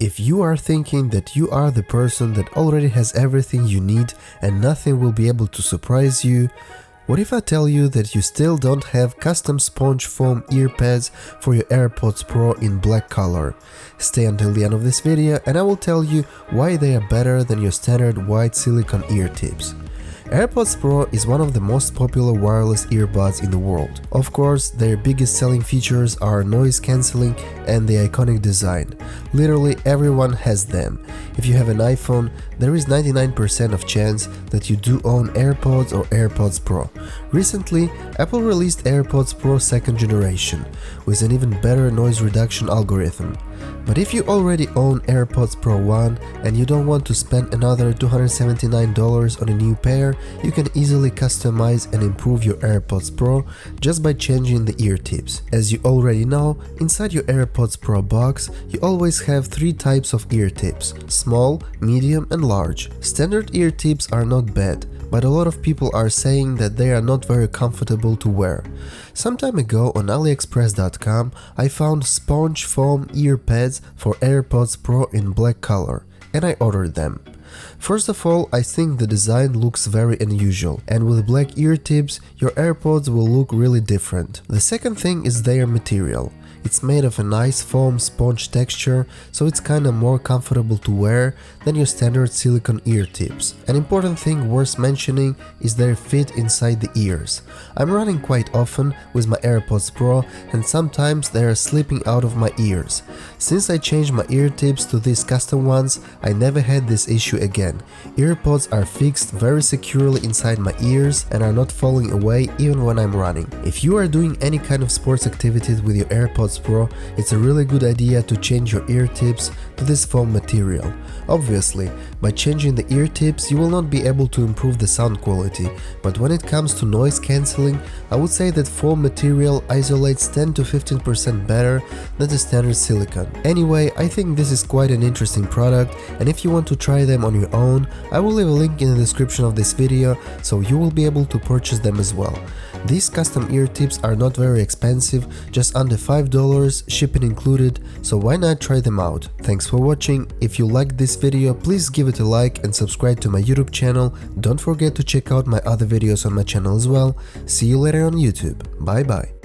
If you are thinking that you are the person that already has everything you need and nothing will be able to surprise you, what if I tell you that you still don't have custom sponge foam ear pads for your AirPods Pro in black color? Stay until the end of this video and I will tell you why they are better than your standard white silicone ear tips. AirPods Pro is one of the most popular wireless earbuds in the world. Of course, their biggest selling features are noise cancelling and the iconic design. Literally everyone has them. If you have an iPhone, there is 99% of chance that you do own AirPods or AirPods Pro. Recently, Apple released AirPods Pro 2nd generation with an even better noise reduction algorithm. But if you already own AirPods Pro 1 and you don't want to spend another $279 on a new pair, you can easily customize and improve your AirPods Pro just by changing the ear tips. As you already know, inside your AirPods Pro box, you always have 3 types of ear tips: small, medium and large. Standard ear tips are not bad, but a lot of people are saying that they are not very comfortable to wear. Some time ago on AliExpress.com I found sponge foam ear pads for AirPods Pro in black color, and I ordered them. First of all, I think the design looks very unusual, and with black ear tips your AirPods will look really different. The second thing is their material. It's made of a nice foam sponge texture, so it's kinda more comfortable to wear than your standard silicone ear tips. An important thing worth mentioning is their fit inside the ears. I'm running quite often with my AirPods Pro and sometimes they are slipping out of my ears. Since I changed my ear tips to these custom ones, I never had this issue again. EarPods are fixed very securely inside my ears and are not falling away even when I'm running. If you are doing any kind of sports activities with your AirPods Pro, it's a really good idea to change your ear tips to this foam material. Obviously, by changing the ear tips you will not be able to improve the sound quality, but when it comes to noise cancelling, I would say that foam material isolates 10 to 15% better than the standard silicone. Anyway, I think this is quite an interesting product, and if you want to try them on your own, I will leave a link in the description of this video so you will be able to purchase them as well. These custom ear tips are not very expensive, just under $5, shipping included, so why not try them out? Thanks for watching. If you liked this video, please give it a like and subscribe to my YouTube channel. Don't forget to check out my other videos on my channel as well. See you later on YouTube. Bye bye.